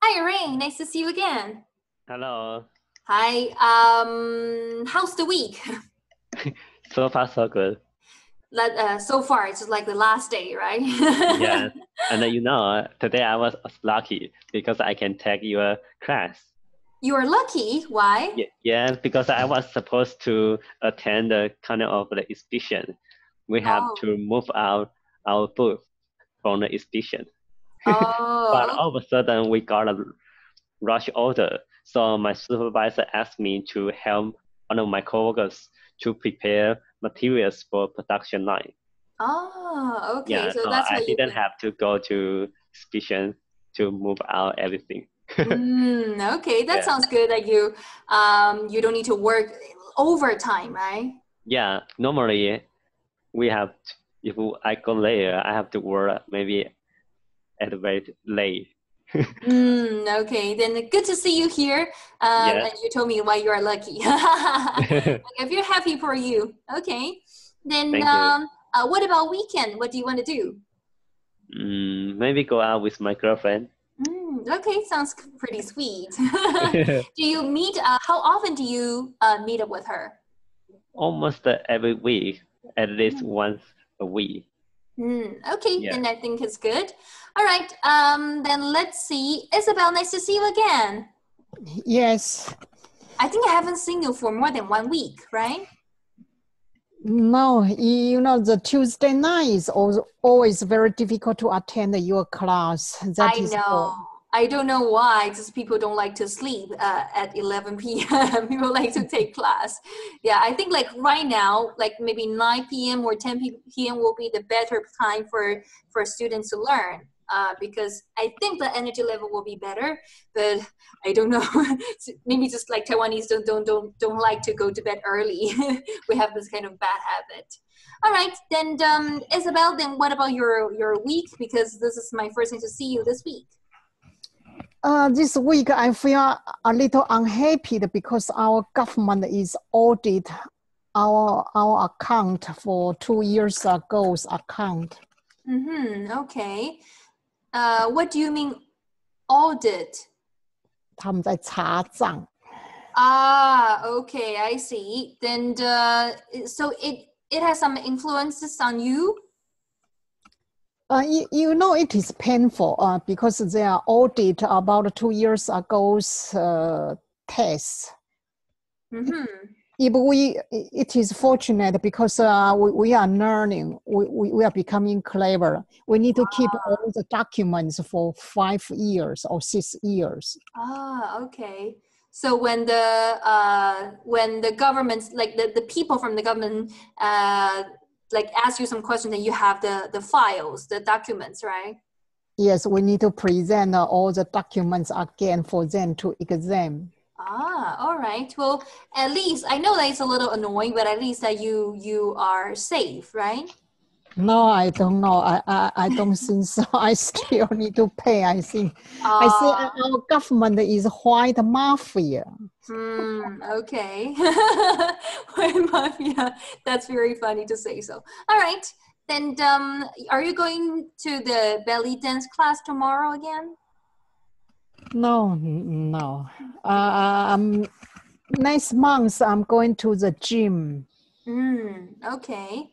Hi, Rain. Nice to see you again. Hello. Hi. How's the week? So far, so good. So far, it's like the last day, right? Yes. And today I was lucky because I can take your class. You are lucky. Why? Yeah, because I was supposed to attend the kind of the exhibition. We have to move our booth from the exhibition. But all of a sudden, we got a rush order. So my supervisor asked me to help one of my coworkers to prepare materials for production line. Oh, okay. Yeah, so that's I how didn't have to go to exhibition to move out everything. Okay, that sounds good that you don't need to work overtime, right? Yeah, normally we have if I go later, I have to work maybe at very late. Okay, then good to see you here. Yes. And you told me why you are lucky. I feel happy for you. Okay, then what about weekend? What do you want to do? Maybe go out with my girlfriend. Okay, sounds pretty sweet. Do you meet? How often do you meet up with her? Almost every week, at least once a week. Okay, then I think it's good. All right, then let's see. Isabel, nice to see you again. Yes. I think I haven't seen you for more than 1 week, right? No, the Tuesday night is always very difficult to attend your class. I know. I don't know why, just people don't like to sleep at 11 p.m. People like to take class. Yeah, I think like right now, like maybe 9 p.m. or 10 p.m. will be the better time for students to learn because I think the energy level will be better, but I don't know. Maybe just like Taiwanese don't like to go to bed early. We have this kind of bad habit. All right, then Isabel, then what about your week? Because this is my first time to see you this week. This week I feel a little unhappy because our government is audit our account for 2 years ago's account. Okay. What do you mean audit? 他们在查账。Okay, I see. Then so it has some influences on you? It is painful because they are audit about 2 years ago's tests. It is fortunate because we are learning, we are becoming clever. We need to keep all the documents for 5 years or 6 years. Okay. So when the government, like the people from the government like ask you some questions and you have the files, the documents, right? Yes, we need to present all the documents again for them to examine. All right. Well, at least I know that it's a little annoying, but at least that you are safe, right? No, I don't know. I don't think so. I still need to pay, I think. I think our government is white mafia. Okay. White mafia. That's very funny to say so. All right. Then are you going to the belly dance class tomorrow again? No. Next month, I'm going to the gym. Okay.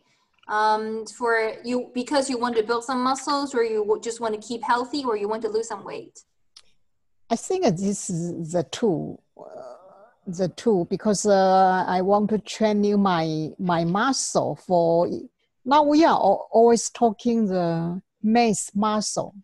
For you, because you want to build some muscles, or you just want to keep healthy, or you want to lose some weight? I think this is the two. Because I want to train my muscle for. Now we are always talking the mass muscle.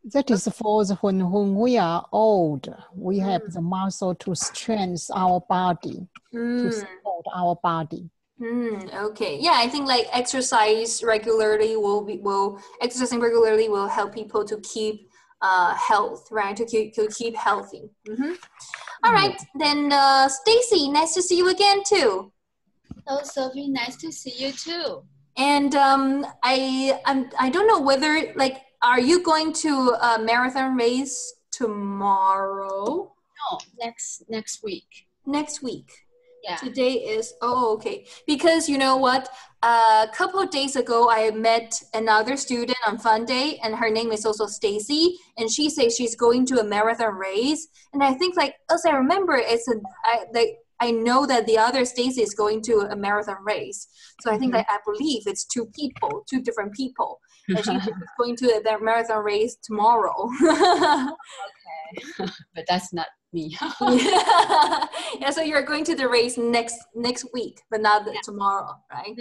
That is for when we are old, we have the muscle to strengthen our body, to support our body. Okay. Yeah, I think like exercising regularly will help people to keep health, right? To keep healthy. All right. Then Stacy, nice to see you again too. Hello, Sophie. Nice to see you too. And I don't know whether like, are you going to a marathon race tomorrow? No, next week. Next week. Yeah. Today is okay. Because you know what? a couple of days ago, I met another student on Funday, and her name is also Stacy, and she says she's going to a marathon race. And I think, like, as I remember, I know that the other Stacy is going to a marathon race. So I think that I believe it's two different people. And she's going to a marathon race tomorrow. Okay, but that's not me. Yeah, so you're going to the race next week, but not tomorrow, right?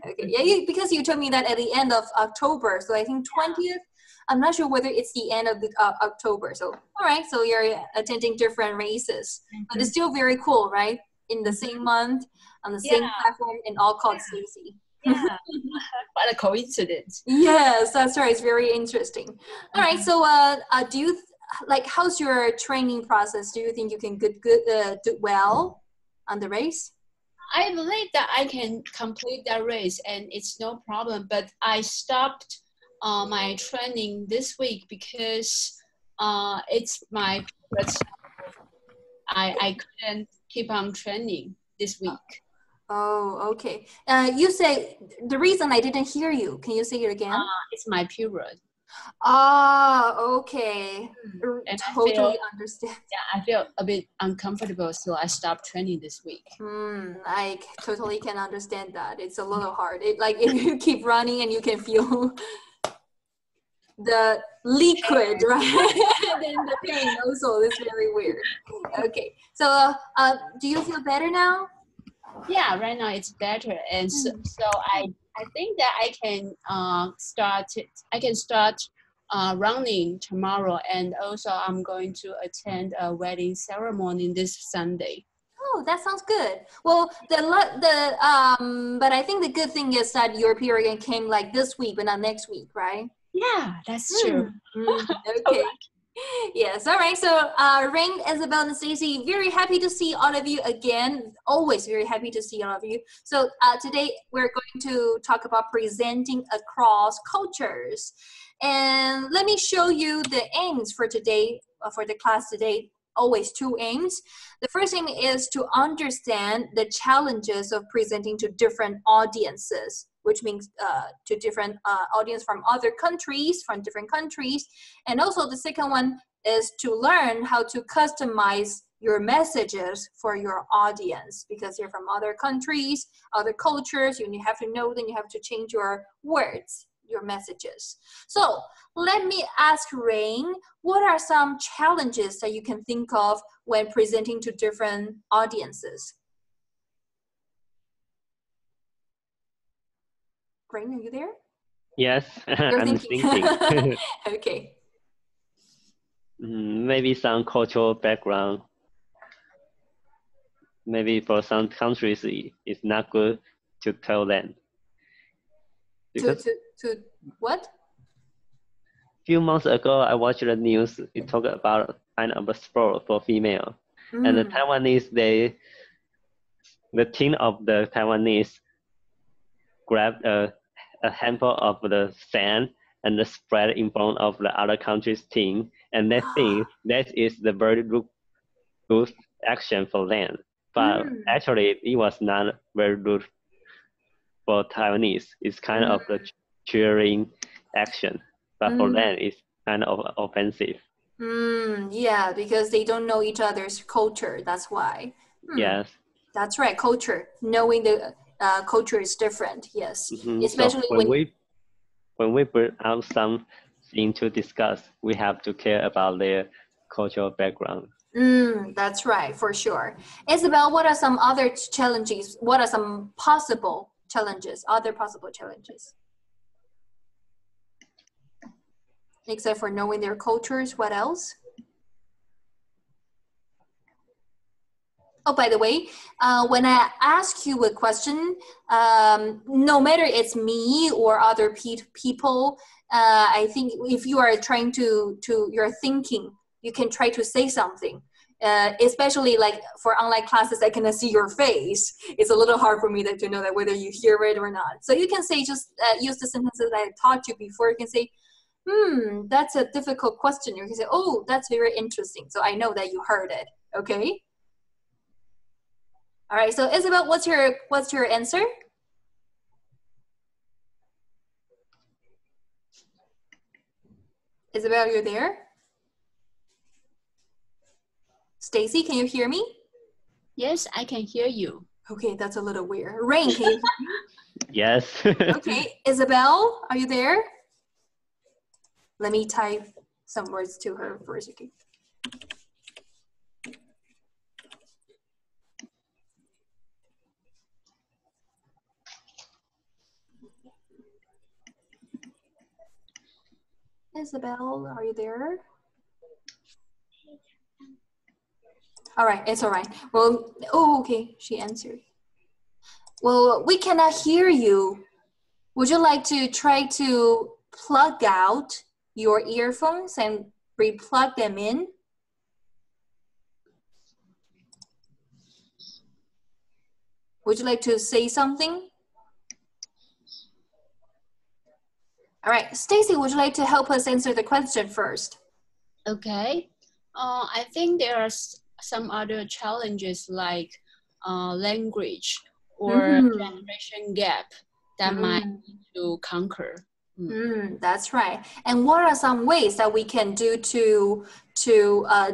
Okay. Yeah, because you told me that at the end of October. So I think 20th. I'm not sure whether it's the end of the October. So all right, so you're attending different races, but it's still very cool, right? In the same month, on the same platform, and all called Stacy. Yeah, what a coincidence. Yes, that's right. It's very interesting. All right, so do you how's your training process? Do you think you can do well on the race? I believe that I can complete that race and it's no problem, but I stopped my training this week because it's my first time. I couldn't keep on training this week. Oh, okay. You say the reason I didn't hear you. Can you say it again? It's my period. Okay. And totally understand. Yeah, I feel a bit uncomfortable, so I stopped training this week. I totally can understand that. It's a little hard. If you keep running and you can feel the liquid, right? Then the pain also is very weird. Okay. So do you feel better now? Yeah, right now it's better, and so I think that I can start running tomorrow, and also I'm going to attend a wedding ceremony this Sunday. Oh, that sounds good. Well, but I think the good thing is that your period came like this week, but not next week, right? Yeah, that's true. Okay. Yes. All right. So, Rain, Isabel, and Stacey, very happy to see all of you again. Always very happy to see all of you. So, today we're going to talk about presenting across cultures. And let me show you the aims for today, for the class today. Always two aims. The first aim is to understand the challenges of presenting to different audiences, which means to different audience from other countries, from different countries. And also the second one is to learn how to customize your messages for your audience, because you're from other countries, other cultures, you have to know them, you have to change your words, your messages. So let me ask Rain, what are some challenges that you can think of when presenting to different audiences? Rain, are you there? Yes, You're I'm thinking. Okay. Maybe some cultural background. Maybe for some countries, it's not good to tell them. To what? Few months ago, I watched the news. It talked about kind of a sport for female, and the Taiwanese, the team of the Taiwanese grabbed a handful of the sand and spread in front of the other country's team, and they think that is the very good action for them. But actually, it was not very good for Taiwanese. It's kind of the cheering action, but for them, it's kind of offensive. Yeah, because they don't know each other's culture. That's why. Yes. That's right. Culture. Knowing the culture is different. Yes. Especially so when we bring out something to discuss, we have to care about their cultural background. That's right, for sure. Isabel, what are some other challenges? What are some possible challenges? Other possible challenges? Except for knowing their cultures, what else? Oh, by the way, when I ask you a question, no matter it's me or other people, I think if you are trying you're thinking, you can try to say something. Especially like for online classes, I cannot see your face. It's a little hard for me to know that whether you hear it or not. So you can say, just use the sentences I taught you before. You can say, that's a difficult question. You can say, oh, that's very interesting. So I know that you heard it. Okay. All right. So Isabel, what's your answer? Isabel, are you there? Stacy, can you hear me? Yes, I can hear you. Okay, that's a little weird. Rain, can you hear me? Yes. Okay, Isabel, are you there? Let me type some words to her first. Okay. Isabel, are you there? All right, it's all right. Well, oh, okay, she answered. Well, we cannot hear you. Would you like to try to plug out your earphones and re-plug them in? Would you like to say something? All right, Stacy, would you like to help us answer the question first? Okay. I think there are some other challenges like language or generation gap that might need to conquer. That's right. And what are some ways that we can do to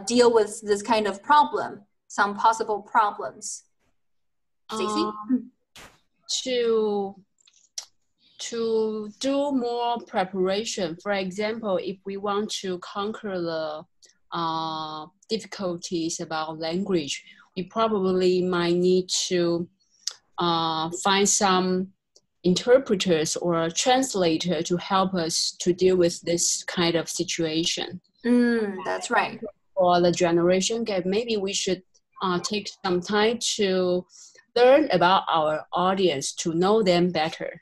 deal with this kind of problem? Some possible problems. Stacey? To do more preparation. For example, if we want to conquer the difficulties about language, we probably might need to find some interpreters or translator to help us to deal with this kind of situation. That's right. For the generation gap, maybe we should take some time to learn about our audience, to know them better.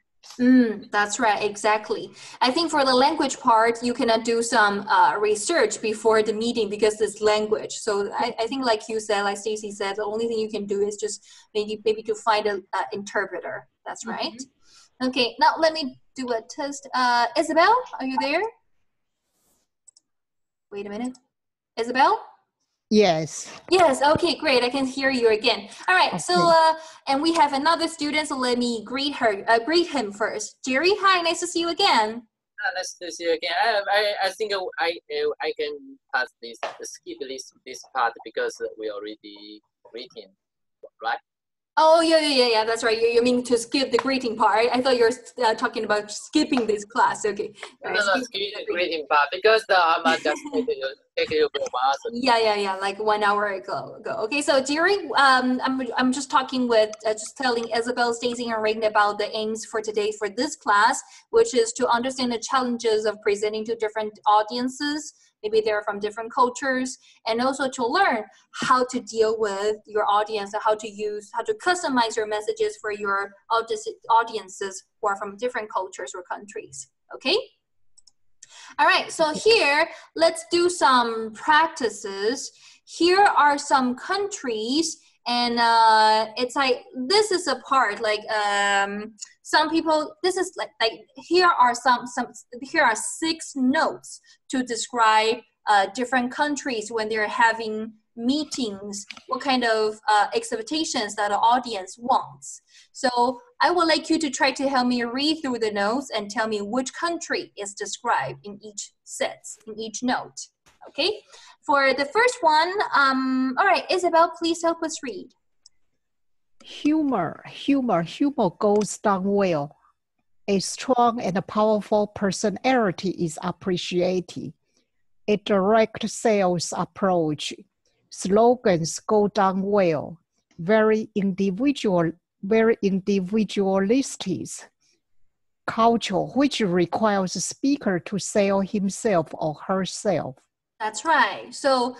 That's right, exactly. I think for the language part, you cannot do some research before the meeting because it's language. So I think like you said, like Stacey said, the only thing you can do is just maybe to find an interpreter. That's right. Okay, now let me do a test. Isabel, are you there? Wait a minute. Isabel? Yes. Yes, okay, great. I can hear you again. All right, okay. So, and we have another student, so let me greet him first. Jerry, hi, nice to see you again. Nice to see you again. I think I can skip this part because we already greeting, right? Oh, yeah, that's right. You mean to skip the greeting part. I thought you were talking about skipping this class. Okay. No, skip the greeting part because I'm just take you from us. Yeah, like 1 hour ago. Okay, so Jerry, I'm just talking with, just telling Isabel, Stacey, and Rain about the aims for today for this class, which is to understand the challenges of presenting to different audiences. Maybe they're from different cultures, and also to learn how to deal with your audience and how to customize your messages for your audiences who are from different cultures or countries, okay? All right, so here, let's do some practices. Here are some countries, and it's like, this is a part, like, some people, this is like here are here are 6 notes to describe different countries when they're having meetings, what kind of expectations that the audience wants. So I would like you to try to help me read through the notes and tell me which country is described in each set, in each note, okay? For the first one, all right, Isabel, please help us read. Humor goes down well. A strong and powerful personality is appreciated. A direct sales approach. Slogans go down well. Very individualistic. Culture, which requires the speaker to sell himself or herself. That's right. So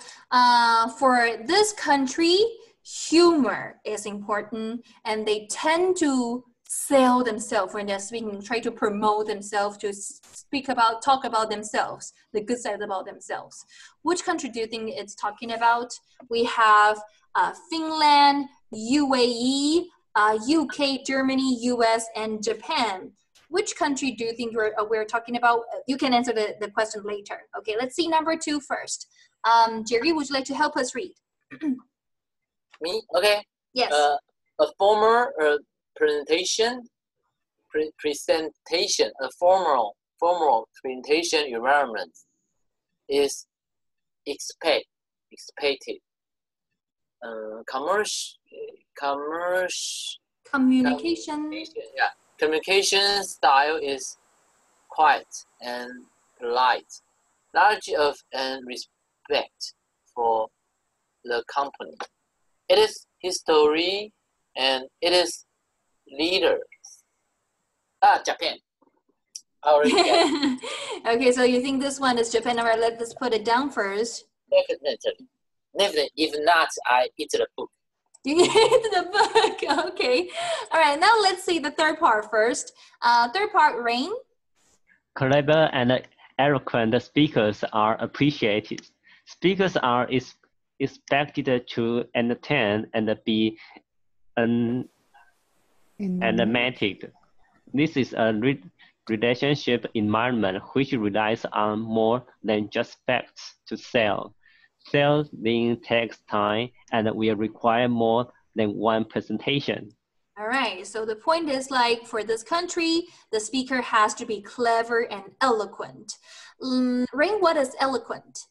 for this country, humor is important, and they tend to sell themselves when they're speaking, try to promote themselves, to talk about themselves, the good side about themselves. Which country do you think it's talking about? We have Finland, UAE, UK, Germany, US, and Japan. Which country do you think we're talking about? You can answer the question later. Okay, let's see number 2 first. Jerry, would you like to help us read? Me? Okay. Yes. A formal presentation, a formal presentation environment. is expected. Communication style is quiet and polite, large of and respect for the company. It is history and it is leaders. Japan. Okay, so you think this one is Japan? All right, let's put it down first. Definitely. If not, I eat the book. You eat the book. Okay. All right, now let's see the third part first. Third part, Rain. Clever and eloquent speakers are appreciated. Speakers are expected to entertain and be animated. This is a relationship environment which relies on more than just facts to sell. Selling takes time and will require more than one presentation. All right, so the point is like for this country, the speaker has to be clever and eloquent. Rain, what is eloquent?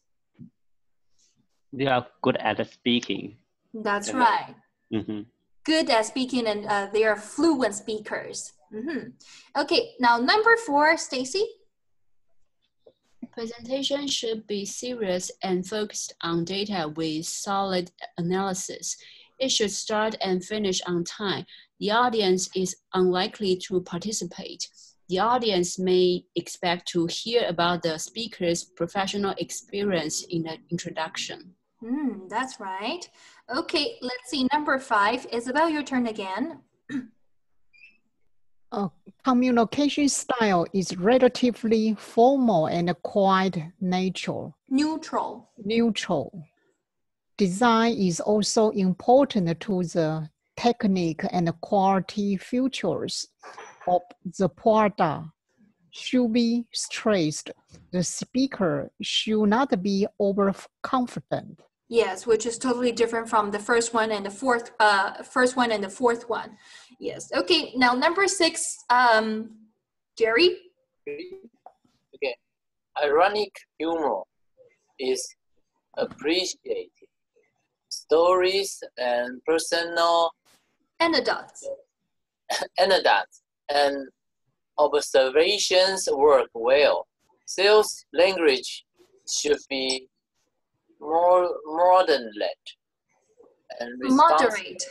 They are good at speaking. That's right. Mm-hmm. Good at speaking and they are fluent speakers. Mm-hmm. Okay, now number 4, Stacy. Presentation should be serious and focused on data with solid analysis. It should start and finish on time. The audience is unlikely to participate. The audience may expect to hear about the speaker's professional experience in the introduction. That's right. Okay, let's see. Number 5. Isabel, your turn again. Communication style is relatively formal and quite natural. Neutral. Design is also important to the technique and quality features of the product. Should be stressed. The speaker should not be overconfident. Yes, which is totally different from the first one and the fourth one. Yes. Okay. Now number 6, Jerry. Okay. Ironic humor is appreciated. Stories and personal anecdotes and observations work well. Sales language should be more moderate and moderate.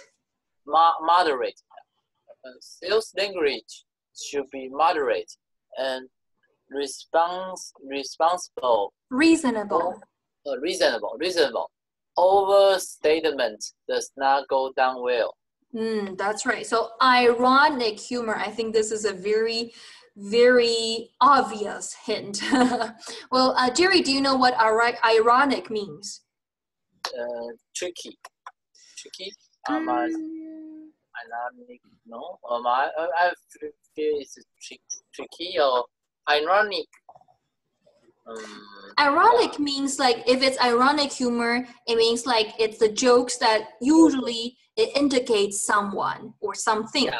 Sales language should be moderate and responsible. Reasonable. Overstatement does not go down well. That's right. So ironic humor, I think this is a very, very obvious hint. Well, Jerry, do you know what ironic means? Tricky. Ironic, no? I feel it's tricky or ironic. Ironic means like if it's ironic humor, it means like it's the jokes that usually it indicates someone or something. Yeah.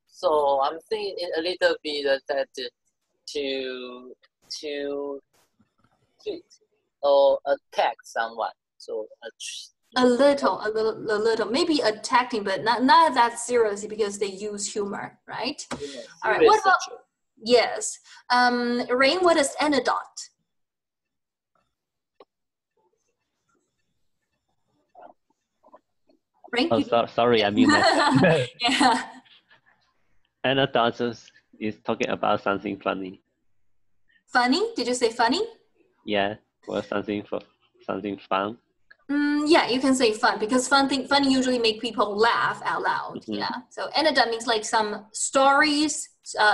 So I'm thinking a little bit that to treat or attack someone. So a little, maybe attacking, but not that seriously because they use humor, right? Yeah, all right. What about? Yes. Rain, what is anecdote? Rain, sorry, I mean that. Yeah. Anecdote is talking about something funny. Funny? Did you say funny? Yeah, or something fun. Yeah, you can say fun because funny usually make people laugh out loud. Mm-hmm. Yeah. So anecdote means like some stories,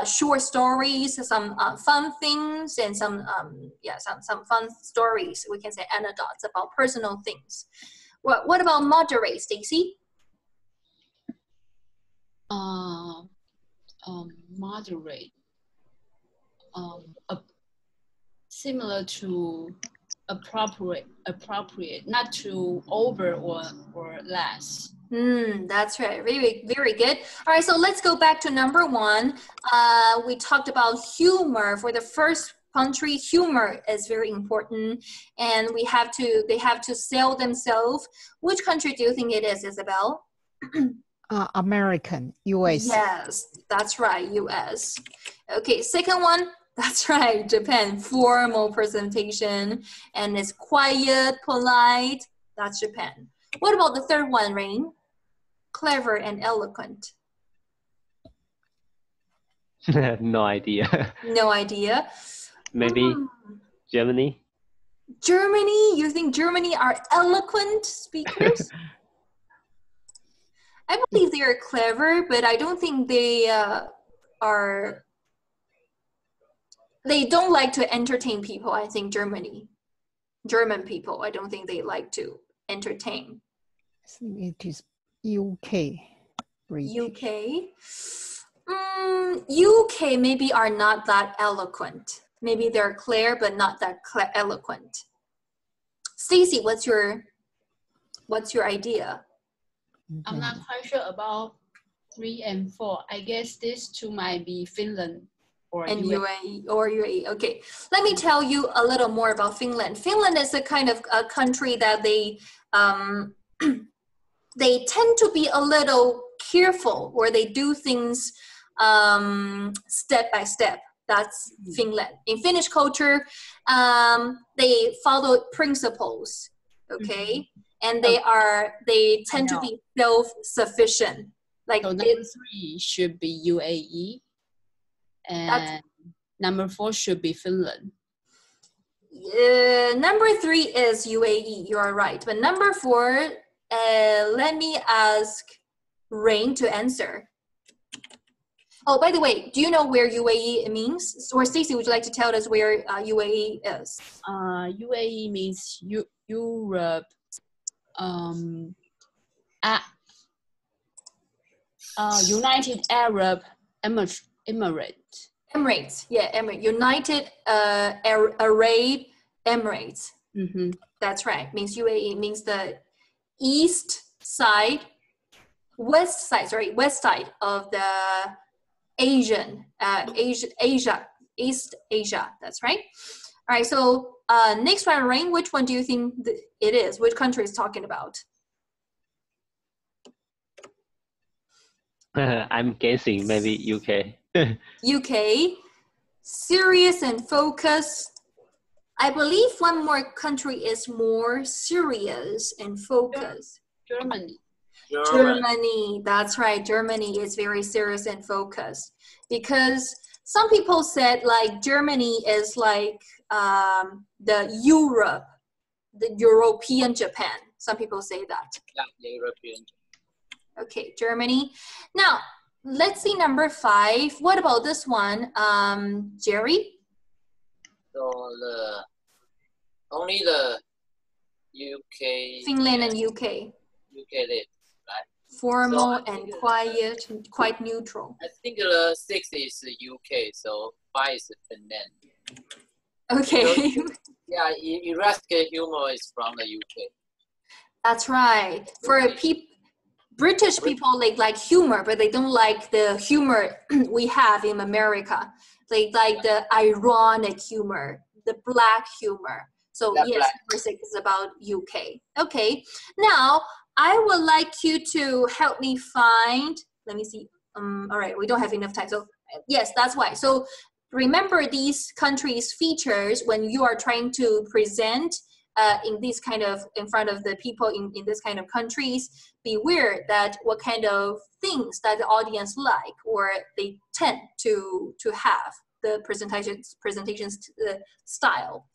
short stories, some fun things, and some fun stories. We can say anecdotes about personal things. What about moderate, Stacy? Moderate. Similar to appropriate, not too over or less. That's right. Very, very good. All right, so let's go back to number 1. We talked about humor for the first country, humor is very important, and they have to sell themselves. Which country do you think it is, Isabel? American, US. Yes, that's right, US. Okay, second one, that's right, Japan. Formal presentation, and it's quiet, polite. That's Japan. What about the third one, Rain? Clever and eloquent. No idea. No idea. Maybe Germany? Germany? You think Germany are eloquent speakers? I believe they are clever, but I don't think they they don't like to entertain people. I think German people, I don't think they like to entertain. It is UK. UK? UK maybe are not that eloquent. Maybe they're clear, but not that eloquent. Stacy, what's your idea? I'm not quite sure about 3 and 4. I guess these two might be Finland or UAE. Okay, let me tell you a little more about Finland. Finland is a kind of a country that they they tend to be a little careful, or they do things step by step. That's Finland. In Finnish culture, they follow principles, okay? And they tend to be self-sufficient. Like, so number 3 should be UAE, and number 4 should be Finland. Number 3 is UAE, you are right. But number 4, let me ask Rain to answer. Oh, by the way, do you know where UAE means? Or Stacey, would you like to tell us where UAE is? UAE means Europe, United Arab Emirates. Emirates, yeah, Emirates. United Arab Emirates. Mm-hmm. That's right. Means UAE means the west side of the East Asia. That's right. All right. So next one, Rain. Which one do you think it is? Which country is talking about? I'm guessing maybe UK. UK, serious and focused. I believe one more country is more serious and focused. Germany. Germany, that's right. Germany is very serious and focused, because some people said like Germany is like the European Japan. Some people say that. Yeah, European. Okay, Germany. Now, let's see number 5. What about this one, Jerry? So only the UK. Finland and UK. UK live, right? Formal and quiet, quite neutral. I think the 6 is UK, so 5 is Finland. Okay. So, yeah, irascible humor is from the UK. That's right. For British people, like humor, but they don't like the humor we have in America. They like the ironic humor, the black humor. So yes, number 6 is about UK. Okay. Now, I would like you to help me find, let me see. All right, we don't have enough time. So yes, that's why. So remember these countries' features when you are trying to present in front of the people in this kind of countries. Beware that what kind of things that the audience like, or they tend to have the presentations style.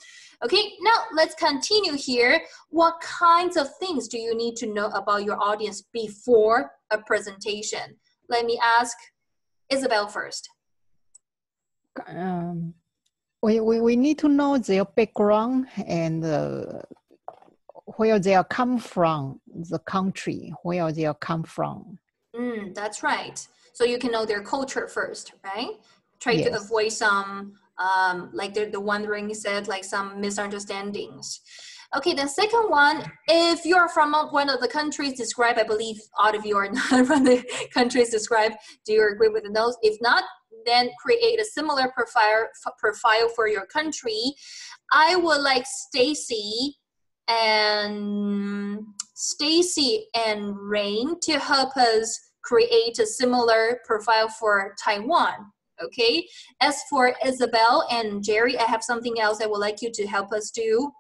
Okay, now let's continue here. What kinds of things do you need to know about your audience before a presentation? Let me ask Isabel first. We need to know their background and where they come from, the country, where they come from. That's right. So you can know their culture first, right? Try to avoid some, like the wondering said, like some misunderstandings. Okay, the second one, if you're from one of the countries described, I believe all of you are not from the countries described. Do you agree with the notes? If not, then create a similar profile for your country. I would like Stacy and Rain to help us create a similar profile for Taiwan. Okay. As for Isabel and Jerry, I have something else I would like you to help us do,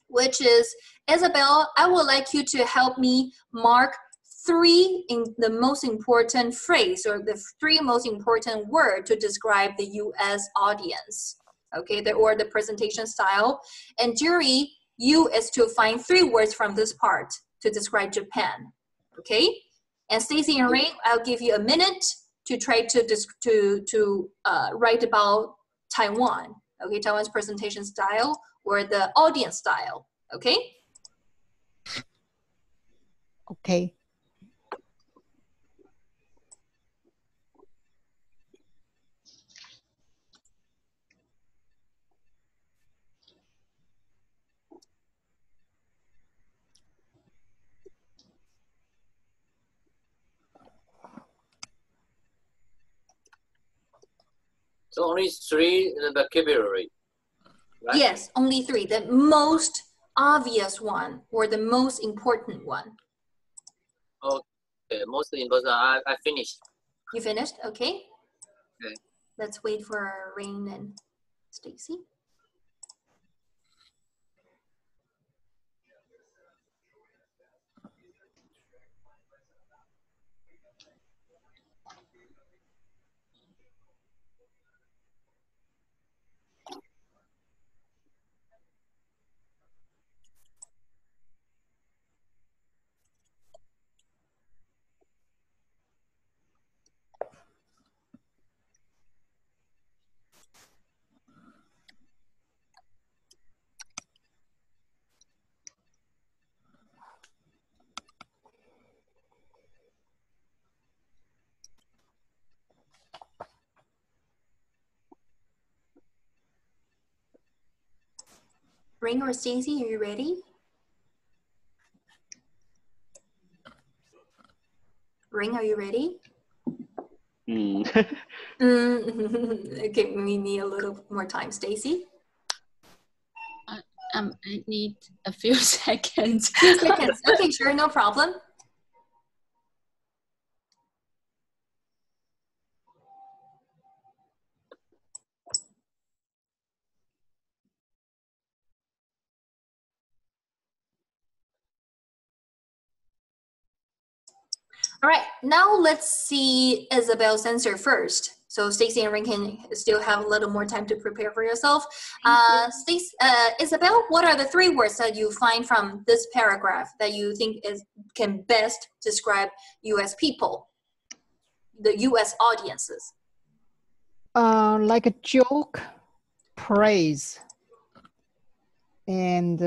which is, Isabel, I would like you to help me mark 3 in the most important phrase or the 3 most important words to describe the US audience. Okay, or the presentation style. And Jerry, you is to find 3 words from this part to describe Japan. Okay, and Stacy and Rain, I'll give you a minute to try to write about Taiwan. Okay, Taiwan's presentation style or the audience style. Okay. Okay. So only 3 vocabulary, right? Yes, only 3. The most obvious one or the most important one. Okay, most important. I finished. You finished? Okay. Okay. Let's wait for Rain and Stacy. Rain or Stacy, are you ready? Rain, are you ready? Okay, we need a little more time. Stacy? I need a few seconds. Few seconds. Okay, sure, no problem. All right, now let's see Isabel's answer first. So Stacy and Rain can still have a little more time to prepare for yourself. Isabel, what are the 3 words that you find from this paragraph that you think can best describe US people, the US audiences? Like a joke, praise, and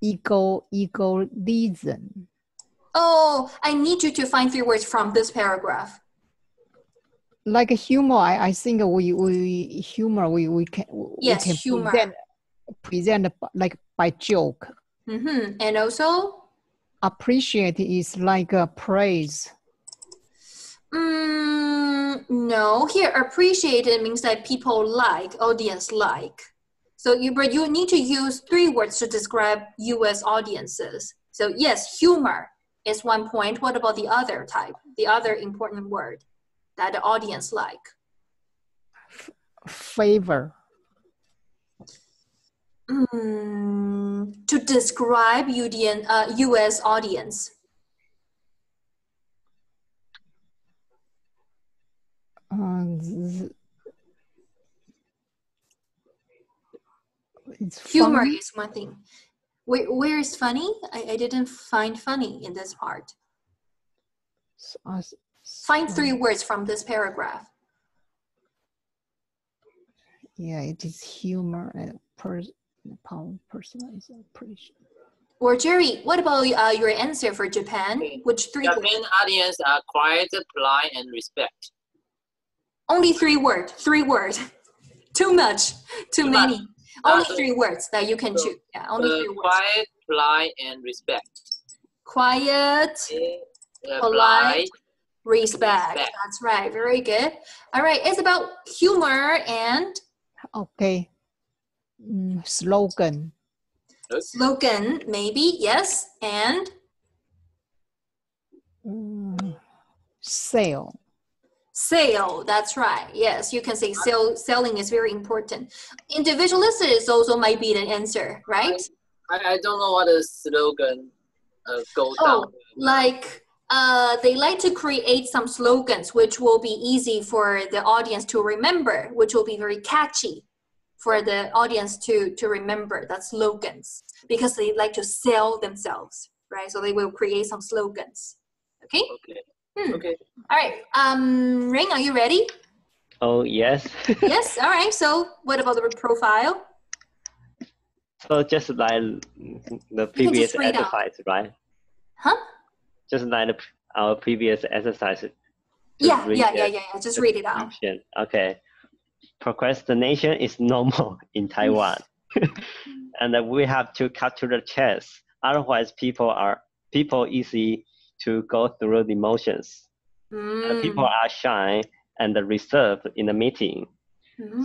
egoism. Oh, I need you to find 3 words from this paragraph. Like a humor, I think we can humor. present like by joke. And also? Appreciate is like a praise. No, here appreciate it means that people like, audience like. So you need to use 3 words to describe US audiences. So yes, humor is 1 point. What about the other type, the other important word that the audience like? Favor. To describe US audience. Humor funny. is 1 thing. Where is funny? I didn't find funny in this part. Find 3 words from this paragraph. Yeah, it is humor and personalized appreciation. Or Jerry, what about your answer for Japan? Which 3 words? Japan audience are quiet, polite, and respect. Only 3 words. 3 words. Too much. Too many. Only 3 words that you can choose. Yeah, only 3 words. Quiet, polite, and respect. Quiet, polite, Respect. That's right. Very good. All right. It's about humor and... Okay. Slogan. Slogan, maybe. Yes. And? Sale. Sale. That's right. Yes. You can say selling is very important. Individualistic is also might be the answer, right? I don't know what a slogan goes down. Like... they like to create some slogans which will be easy for the audience to remember, which will be very catchy for the audience to remember. That's slogans, because they like to sell themselves, right? So they will create some slogans. Okay? Okay. All right. Ring, are you ready? Oh, yes. Yes. All right. So what about the profile? So just like the previous exercise, right? Huh? Just like our previous exercise. Yeah. Just read it out. Okay. Procrastination is normal in Taiwan. And we have to cut to the chase. Otherwise, people easy to go through the motions. People are shy and reserved in the meeting.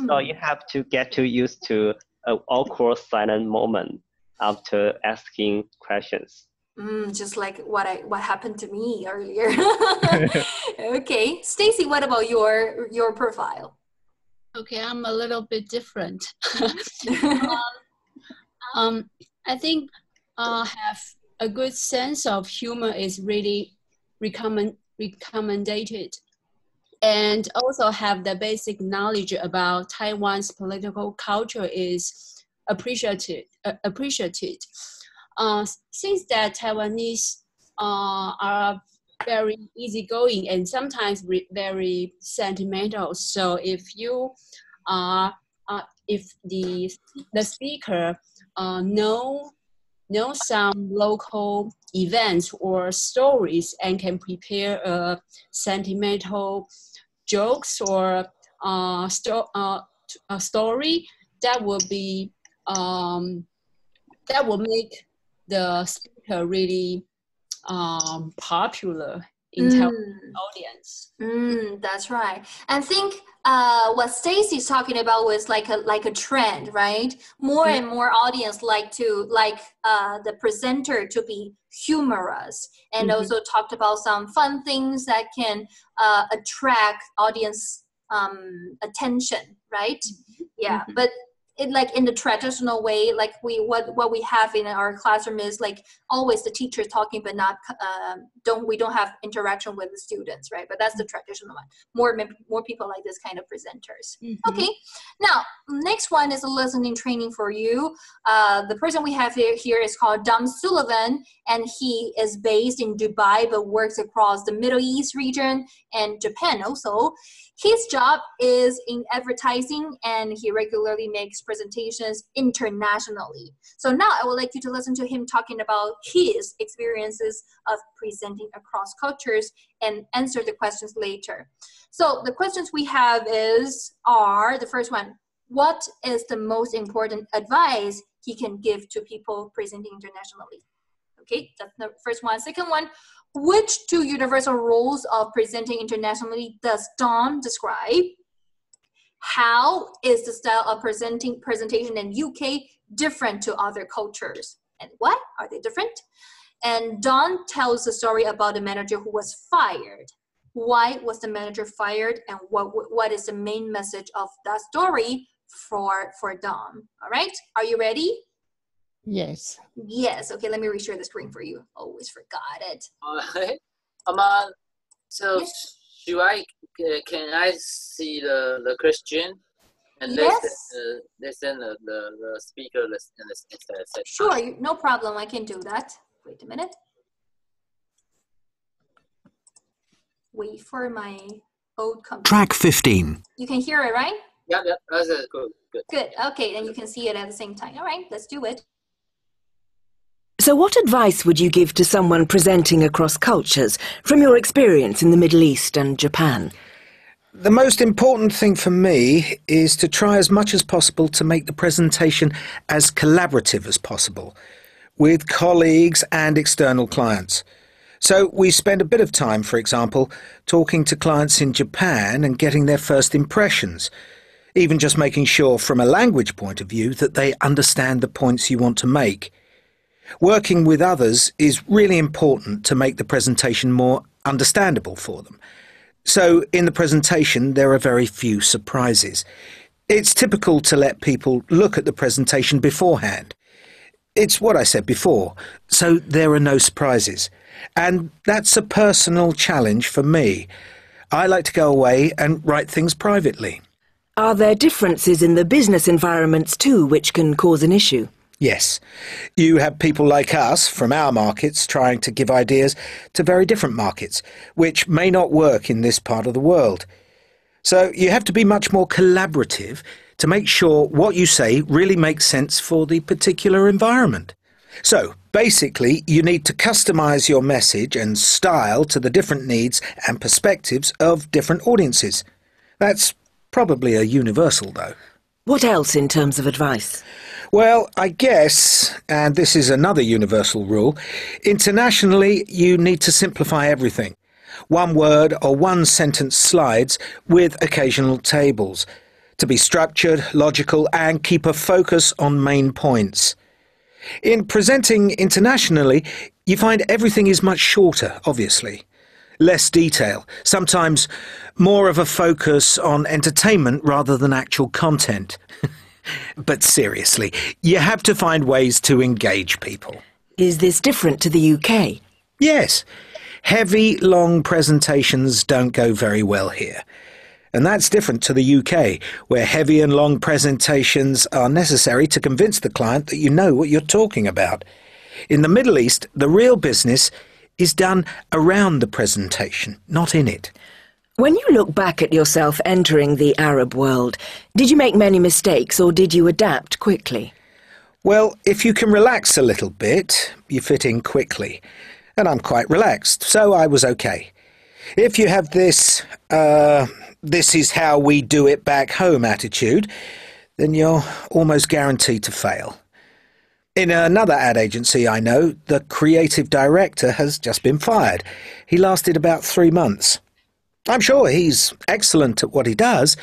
So you have to get used to an awkward silent moment after asking questions. Just like what happened to me earlier. Okay, Stacy, what about your profile? Okay, I'm a little bit different. I think have a good sense of humor is really recommended, and also have the basic knowledge about Taiwan's political culture is appreciated. Since that Taiwanese are very easygoing and sometimes very sentimental, so if the speaker know some local events or stories and can prepare a sentimental jokes or a story, that will make the speaker really popular in Taiwan audience. That's right. I think what Stacy's talking about was like a trend, right? More and more audience like the presenter to be humorous, and also talked about some fun things that can attract audience attention, right? Yeah, but like in the traditional way, like what we have in our classroom is like always the teacher talking, but not we don't have interaction with the students, right? But that's the traditional one. More people like this kind of presenters. Okay, now next one is a listening training for you. The person we have here is called Dom Sullivan, and he is based in Dubai but works across the Middle East region and Japan also. His job is in advertising, and he regularly makes presentations internationally. So now I would like you to listen to him talking about his experiences of presenting across cultures and answer the questions later. So the questions we have are the first one: what is the most important advice he can give to people presenting internationally? Okay, that's the first one. Second one: which two universal rules of presenting internationally does Don describe? How is the style of presentation in UK different to other cultures? And why are they different? And Don tells the story about the manager who was fired. Why was the manager fired, and what is the main message of that story for Don? All right, are you ready? Yes. Yes. Okay, let me reshare the screen for you. Always forgot it. So yes. Can I see the question? And yes. Listen the speaker listen. Sure, no problem. I can do that. Wait a minute. Wait for my old computer. Track 15. You can hear it, right? Yeah, that's good. Good. Okay, and you can see it at the same time. All right, let's do it. So what advice would you give to someone presenting across cultures from your experience in the Middle East and Japan? The most important thing for me is to try as much as possible to make the presentation as collaborative as possible with colleagues and external clients. So we spend a bit of time, for example, talking to clients in Japan and getting their first impressions, even just making sure from a language point of view that they understand the points you want to make. Working with others is really important to make the presentation more understandable for them. So in the presentation, there are very few surprises. It's typical to let people look at the presentation beforehand. It's what I said before, so there are no surprises. And that's a personal challenge for me. I like to go away and write things privately. Are there differences in the business environments too which can cause an issue? Yes. You have people like us from our markets trying to give ideas to very different markets, which may not work in this part of the world. So you have to be much more collaborative to make sure what you say really makes sense for the particular environment. So basically, you need to customize your message and style to the different needs and perspectives of different audiences. That's probably a universal, though. What else in terms of advice? Well, I guess, and this is another universal rule, internationally you need to simplify everything. One word or one sentence slides with occasional tables, to be structured, logical, and keep a focus on main points. In presenting internationally, you find everything is much shorter, obviously. Less detail, sometimes more of a focus on entertainment rather than actual content. But seriously, you have to find ways to engage people. Is this different to the UK? Yes. Heavy, long presentations don't go very well here. And that's different to the UK, where heavy and long presentations are necessary to convince the client that you know what you're talking about. In the Middle East, the real business is done around the presentation, not in it. When you look back at yourself entering the Arab world, did you make many mistakes or did you adapt quickly? Well, if you can relax a little bit, you fit in quickly. And I'm quite relaxed, so I was okay. If you have this is how we do it back home attitude, then you're almost guaranteed to fail. In another ad agency I know, the creative director has just been fired. He lasted about 3 months. I'm sure he's excellent at what he does,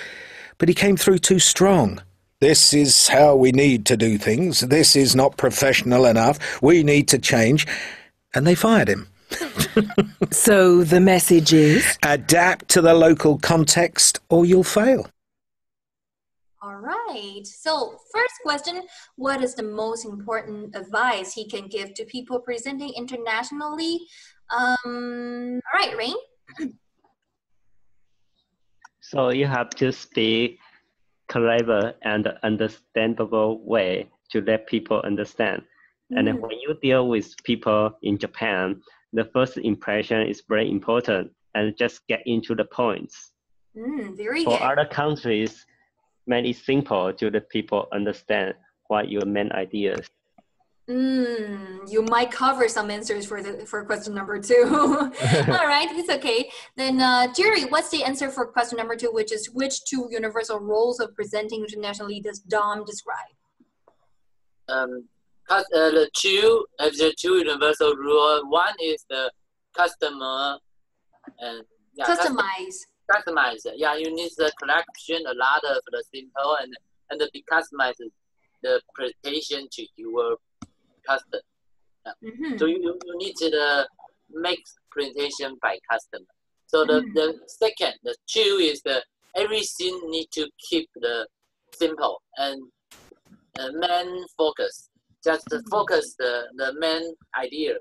but he came through too strong. This is how we need to do things. This is not professional enough. We need to change. And they fired him. So the message is? Adapt to the local context or you'll fail. All right. So first question, what is the most important advice he can give to people presenting internationally? All right, Rain. So you have to speak clever and understandable way to let people understand. And when you deal with people in Japan, the first impression is very important and just get into the points. Very For good. other countries, make it simple to let people understand what your main ideas. You might cover some answers for question number 2. All right, it's okay. Then Jerry, what's the answer for question number 2, which is which 2 universal roles of presenting internationally does Dom describe? The two universal rule. One is the customer and Customize. Yeah, you need the collection a lot of the simple and be customize the presentation to your customer. So you need to make presentation by customer. So the second, the 2 is the everything need to keep the simple and main focus. Just to focus the main idea.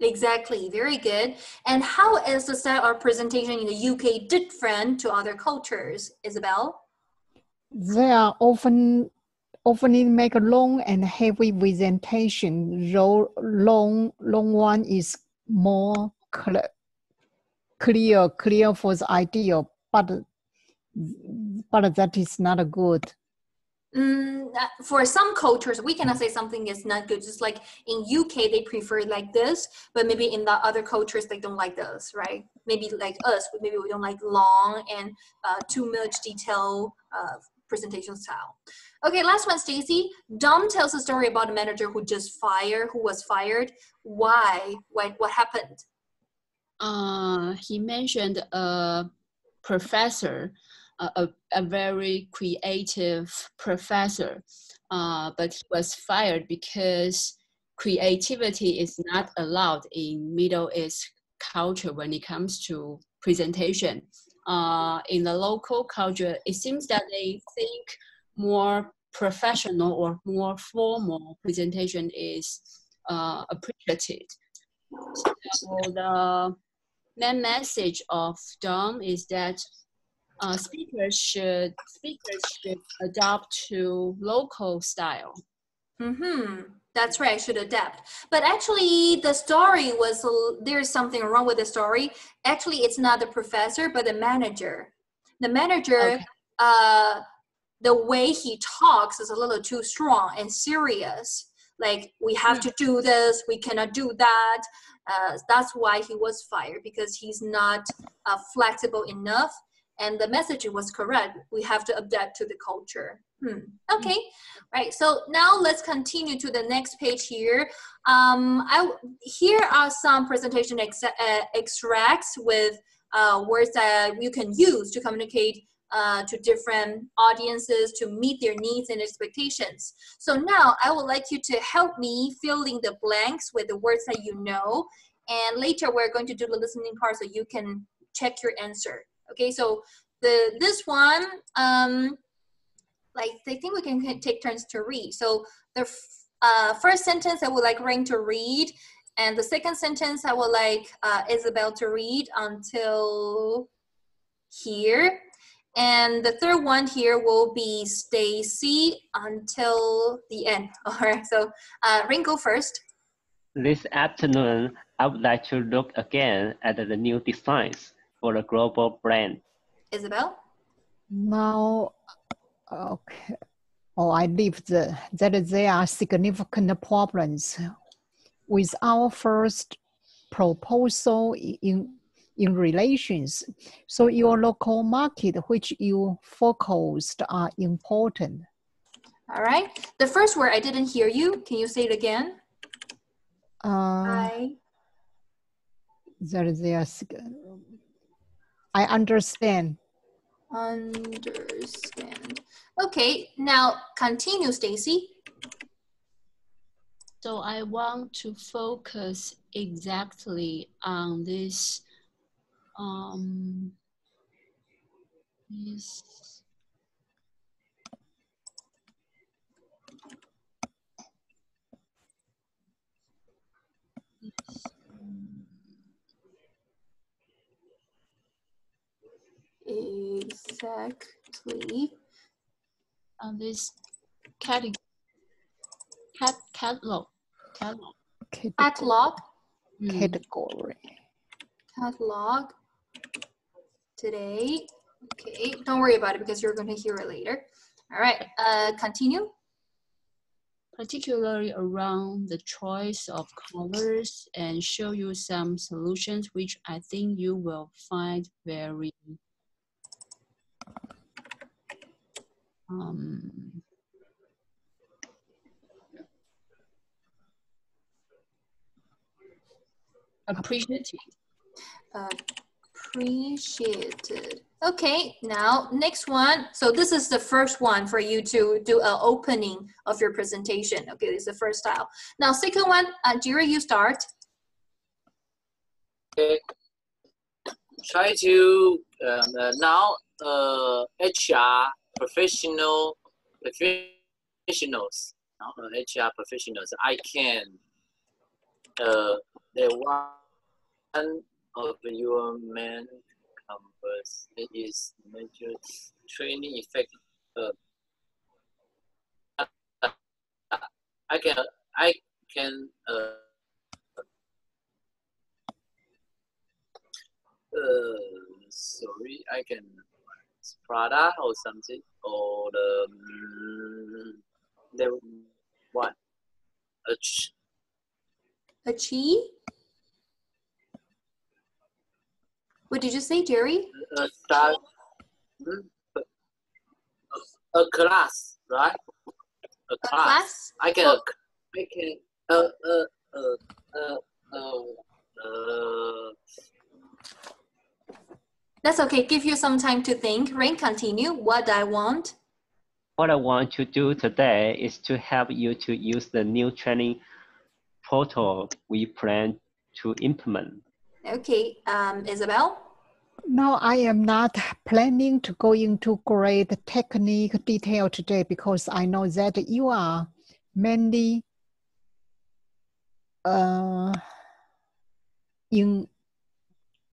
Exactly, very good. And how is the style of presentation in the UK different to other cultures, Isabel? They are often make a long and heavy presentation. Long one is more clear for the idea, but that is not good. For some cultures, we cannot say something is not good. Just like in UK, they prefer like this, but maybe in the other cultures, they don't like this, right? Maybe like us, maybe we don't like long and too much detail presentation style. Okay, last one, Stacy. Dom tells a story about a manager who was fired. Why? What happened? He mentioned a professor, a very creative professor, but he was fired because creativity is not allowed in Middle East culture when it comes to presentation. In the local culture, it seems that they think more professional or more formal presentation is appreciated. So the main message of Dom is that speakers should adapt to local style. That's right, should adapt. But actually, the story was, there's something wrong with the story. Actually, it's not the professor, but the manager. The manager, okay. The way he talks is a little too strong and serious. Like, we have to do this, we cannot do that. That's why he was fired, because he's not flexible enough. And the message was correct. We have to adapt to the culture. Okay, right. So now let's continue to the next page here. Here are some presentation extracts with words that you can use to communicate to different audiences to meet their needs and expectations. So now I would like you to help me fill in the blanks with the words that you know. And later we're going to do the listening part so you can check your answer. Okay, so this one, like I think we can take turns to read. So the first sentence I would like Rain to read, and the second sentence I would like Isabel to read until here. And the third one here will be Stacy until the end. All right, so Rain, go first. This afternoon, I would like to look again at the new designs for a global brand. Isabel? Now, okay. I believe that there are significant problems with our first proposal in relations. So your local market, which you focused, are important. All right. The first word, I didn't hear you. Can you say it again? I understand. Understand. Okay, now continue, Stacy. So I want to focus exactly on this exactly on this catalog today. Okay, don't worry about it because you're going to hear it later. All right, continue. Particularly around the choice of colors, and show you some solutions which I think you will find very appreciated. Okay, now next one. So this is the first one for you to do an opening of your presentation. Okay, this is the first style. Now second one, Jerry, you start. Okay. Try to now HR professionals. Now HR professionals. I can. The one of your main campus is major training effect. I can sorry, I can Prada or something, or the what? Achieve? What did you say, Jerry? A class, right? a class. I can. That's okay. Give you some time to think. Rain, continue. What I want. What I want to do today is to help you to use the new training portal we plan to implement. Okay, Isabel? No, I am not planning to go into great technical detail today because I know that you are mainly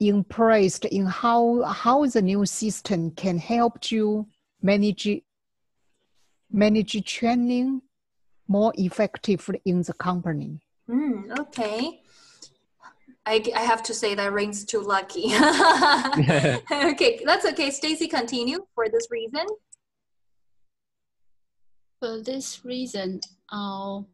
impressed in how the new system can help you manage training more effectively in the company. Okay. I have to say that Rain's too lucky. Okay, that's okay. Stacy, continue for this reason. For this reason, I'll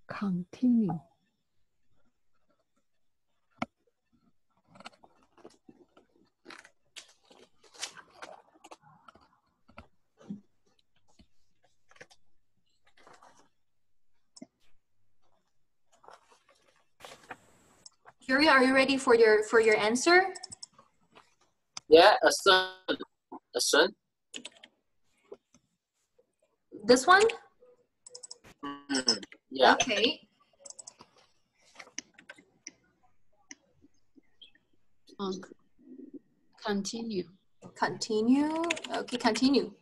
continue. Jerry, are you ready for your answer? Yeah, a son. This one? Yeah. Okay. Continue. Continue. Okay, continue.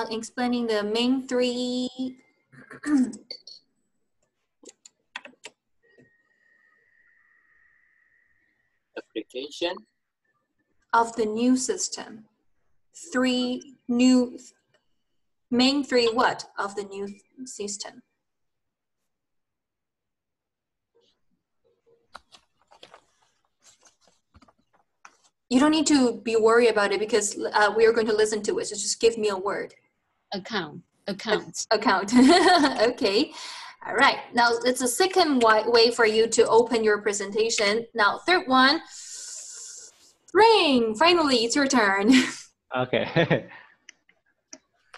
Explaining the main three. Application of the new system. Main three what of the new system? You don't need to be worried about it because we are going to listen to it. So just give me a word. Account. Account. Okay. All right. Now it's a second way for you to open your presentation. Now third one. Rain, finally it's your turn. Okay.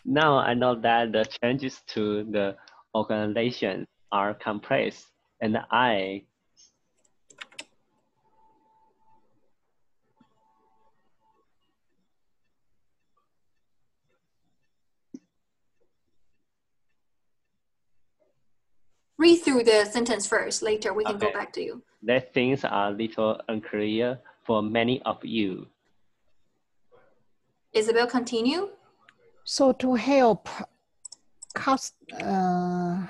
Now I know that the changes to the organization are complex, and I read through the sentence first. Later we can go back to you. That things are a little unclear for many of you. Isabel, continue. So to help customize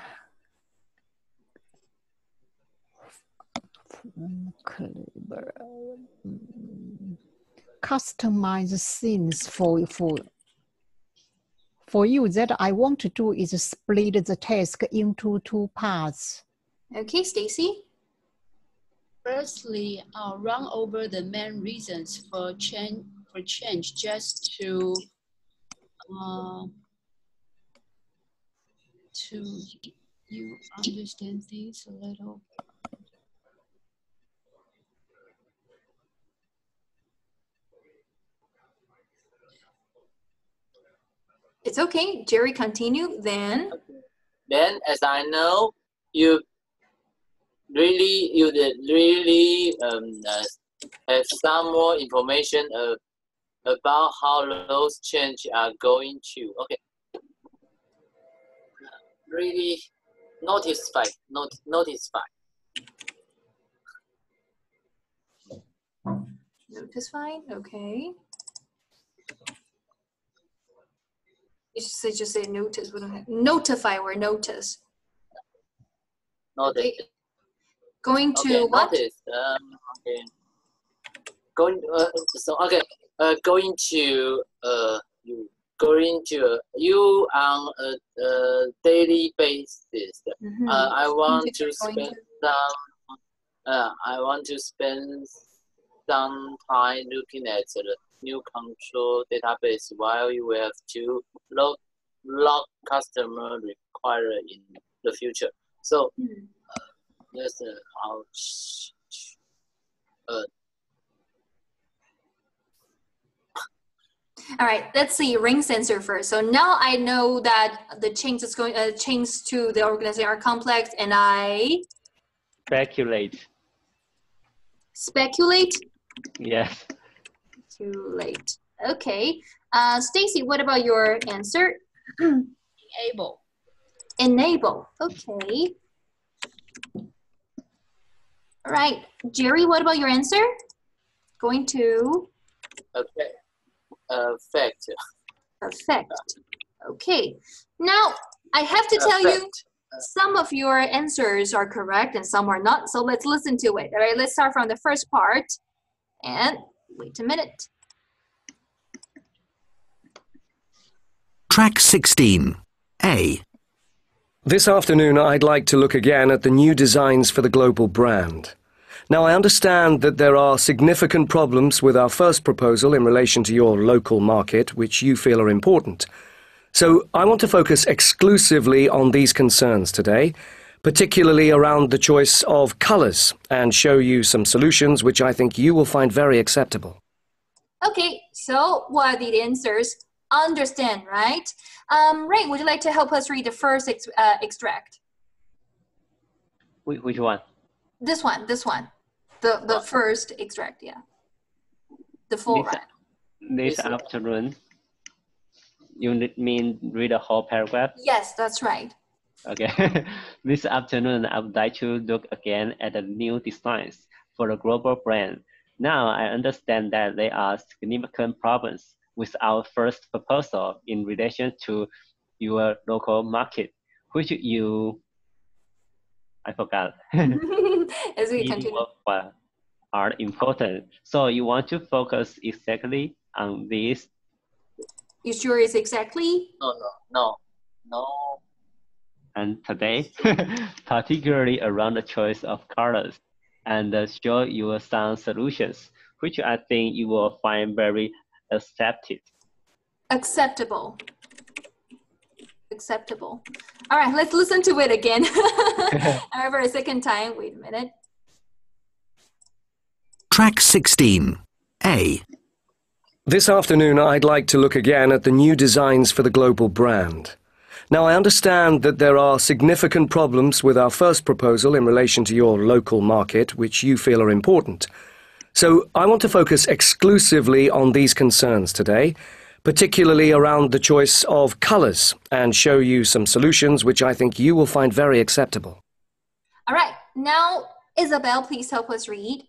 things for you, that I want to do is split the task into two parts. Okay, Stacy. Firstly, I'll run over the main reasons for change just to you understand things a little. It's okay. Jerry, continue. Then, as I know, you really have some more information about how those changes are going to. Okay. Really notify. Notify, okay. You just say notice. We don't have notify or notice. Notice. Okay. Going to what? Notice. Okay. Going. Going to you on a daily basis. I want to spend some time looking at the new control database while you have to log customer require in the future. So Yes, All right, let's see ring sensor first. So now I know that the change is going change to the organization are complex, and I Speculate. Speculate. Yes. Too late. Okay. Stacy, what about your answer? Enable. Enable. Okay. All right, Jerry, what about your answer? Going to. okay. Affect. Perfect. Okay. Now, I have to tell you, some of your answers are correct and some are not. So let's listen to it. All right, let's start from the first part. And wait a minute. Track 16. A. This afternoon, I'd like to look again at the new designs for the global brand. Now, I understand that there are significant problems with our first proposal in relation to your local market, which you feel are important. So I want to focus exclusively on these concerns today, particularly around the choice of colors, and show you some solutions which I think you will find very acceptable. Okay, so what are the answers? Understand, right? Ray, would you like to help us read the first extract? Which one? This one. The first extract, yeah. The full one. This afternoon, you mean read the whole paragraph? Yes, that's right. Okay. This afternoon, I would like to look again at the new designs for the global brand. Now, I understand that there are significant problems with our first proposal in relation to your local market, which I forgot. As we continue. Are important. So you want to focus exactly on this? You sure it's exactly? No. And today, particularly around the choice of colors, and show you some solutions, which I think you will find very acceptable. All right, let's listen to it again. All right, for a second time. Wait a minute. Track 16. A. This afternoon, I'd like to look again at the new designs for the global brand. Now, I understand that there are significant problems with our first proposal in relation to your local market, which you feel are important. So I want to focus exclusively on these concerns today, particularly around the choice of colors, and show you some solutions which I think you will find very acceptable. All right, now, Isabel, please help us read.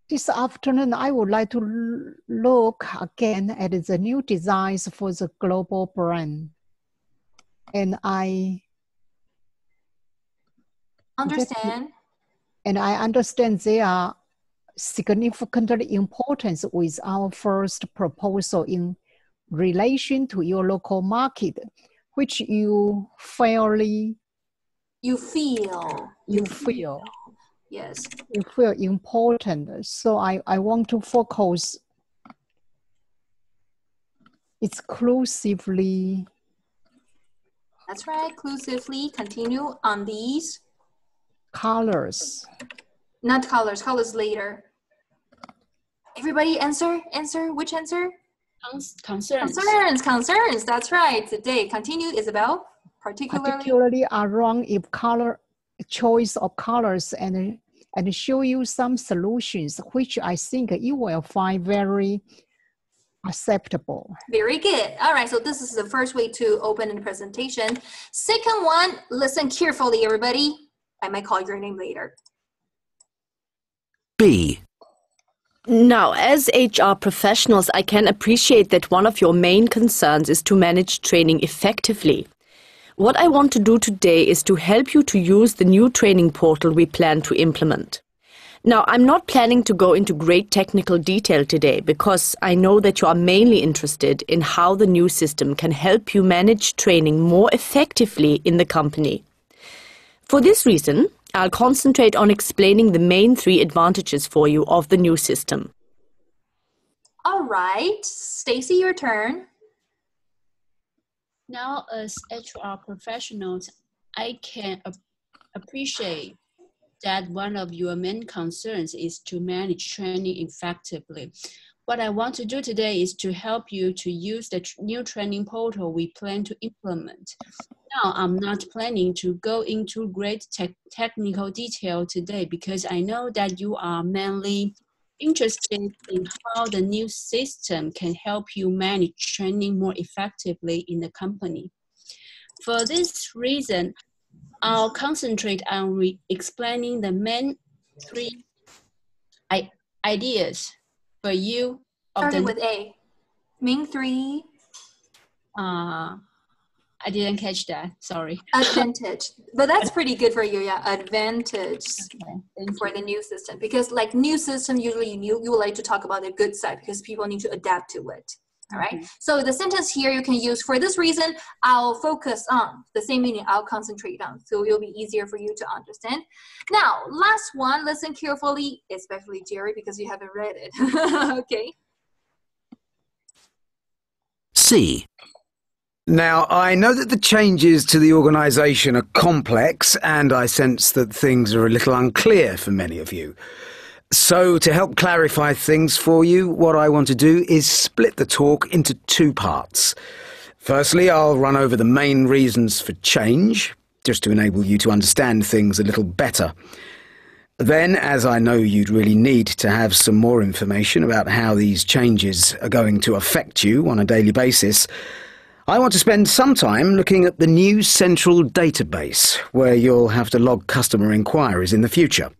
This afternoon, I would like to look again at the new designs for the global brand. And I understand they are significantly important with our first proposal in relation to your local market, which you feel. Yes. You feel important. So I want to focus exclusively. That's right, exclusively. Continue on these. Colors. Not colors, colors later. Everybody answer, which answer? Concerns, that's right. Today, continue, Isabel. Particularly around choice of colors and show you some solutions, which I think you will find very acceptable. Very good. All right, so this is the first way to open the presentation. Second one, listen carefully, everybody. I might call your name later. B. Now, as HR professionals, I can appreciate that one of your main concerns is to manage training effectively. What I want to do today is to help you to use the new training portal we plan to implement. Now, I'm not planning to go into great technical detail today because I know that you are mainly interested in how the new system can help you manage training more effectively in the company. For this reason, I'll concentrate on explaining the main 3 advantages for you of the new system. All right, Stacy, your turn. Now, as HR professionals, I can appreciate that one of your main concerns is to manage training effectively. What I want to do today is to help you to use the new training portal we plan to implement. Now, I'm not planning to go into great technical detail today because I know that you are mainly interested in how the new system can help you manage training more effectively in the company. For this reason, I'll concentrate on explaining the main 3 ideas for you. Started with A. Main 3. I didn't catch that. Sorry. Advantage. But that's pretty good for you. Yeah, advantage for the new system. Because like new system, usually you would like to talk about the good side because people need to adapt to it. All right. So the sentence here you can use, for this reason, I'll focus on. The same meaning, I'll concentrate on. So it'll be easier for you to understand. Now, last one, listen carefully, especially Jerry, because you haven't read it. Okay. C. Now, I know that the changes to the organisation are complex, and I sense that things are a little unclear for many of you. So, to help clarify things for you, what I want to do is split the talk into 2 parts. Firstly, I'll run over the main reasons for change, just to enable you to understand things a little better. Then, as I know you'd really need to have some more information about how these changes are going to affect you on a daily basis, I want to spend some time looking at the new central database, where you'll have to log customer inquiries in the future.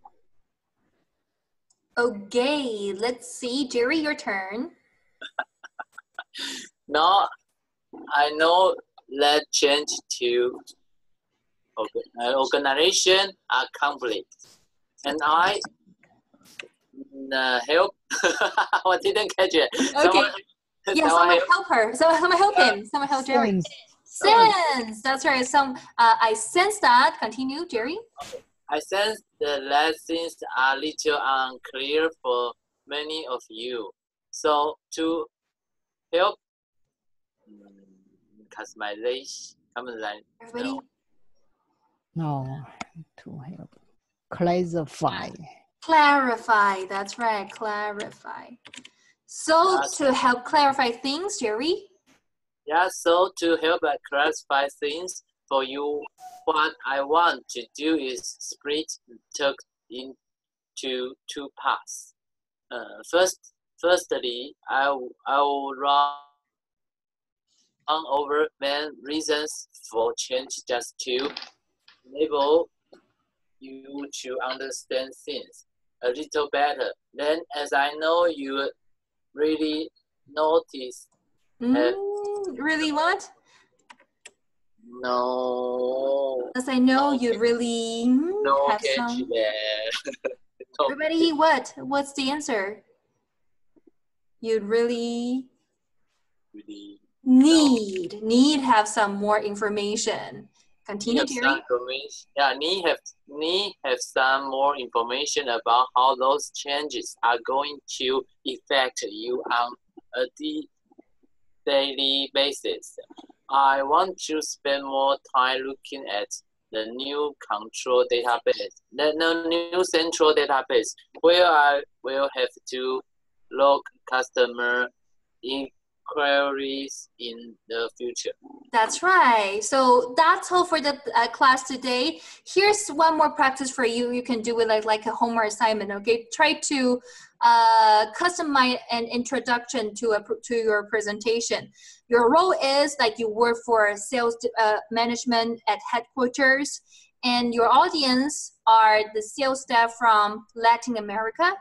Okay, let's see. Jerry, your turn. Now, I know that change to organization are complex. And I help. I didn't catch it. Okay. Someone help her. Someone help him. Someone help Jerry. Sense. That's right. I sense that. Continue, Jerry. I sense that things are a little unclear for many of you. So to help customization, everybody? No, to help clarify. Clarify. That's right. Clarify. So to help clarify things, Jerry? Yeah, so to help clarify things for you, what I want to do is split the talk into 2 parts. Firstly, I will run over main reasons for change just to enable you to understand things a little better. Then, as I know you really notice. Really what? No. As I know you really have some. Everybody, what? What's the answer? You'd really need have some more information. Continue, Jerry. Need have some more information about how those changes are going to affect you on a daily basis. I want to spend more time looking at the new control database, the new central database, where I will have to log customer inquiries in the future. That's right. So that's all for the class today. Here's one more practice for you. You can do it like a homework assignment. Okay, try to customize an introduction to your presentation. Your role is like you work for sales management at headquarters, and your audience are the sales staff from Latin America.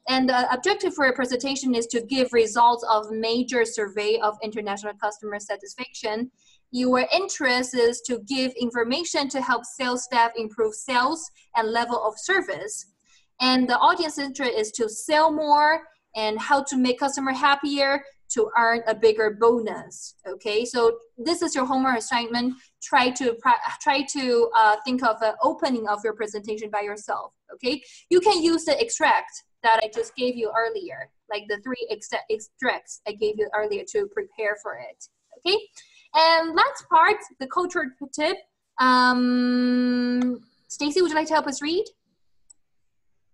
And the objective for your presentation is to give results of major survey of international customer satisfaction. Your interest is to give information to help sales staff improve sales and level of service. And the audience interest is to sell more and how to make customer happier to earn a bigger bonus. Okay, so this is your homework assignment. Try to think of an opening of your presentation by yourself. Okay, you can use the extract that I just gave you earlier, like the 3 extracts I gave you earlier to prepare for it. Okay, and last part, the culture tip. Stacy, would you like to help us read?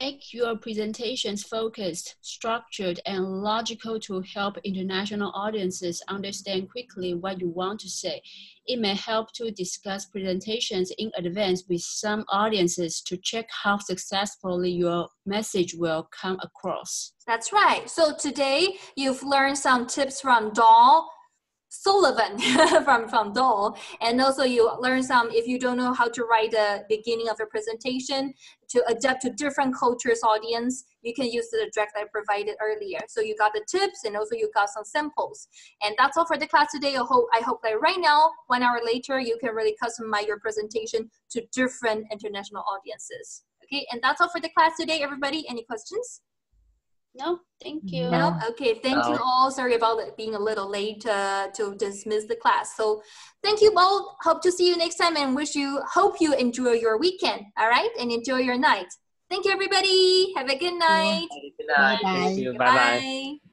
Make your presentations focused, structured, and logical to help international audiences understand quickly what you want to say. It may help to discuss presentations in advance with some audiences to check how successfully your message will come across. That's right. So today you've learned some tips from Dahl Sullivan from Dole, and also you learn some, if you don't know how to write the beginning of a presentation to adapt to different cultures audience, you can use the direct I provided earlier. So you got the tips and also you got some samples. And that's all for the class today. I hope that right now, 1 hour later, you can really customize your presentation to different international audiences. Okay, and that's all for the class today, everybody. Any questions? No, thank you. No? Okay, thank you all. Sorry about being a little late to dismiss the class. So thank you all. Hope to see you next time and hope you enjoy your weekend. All right, and enjoy your night. Thank you, everybody. Have a good night. Good night. Thank you. Bye-bye.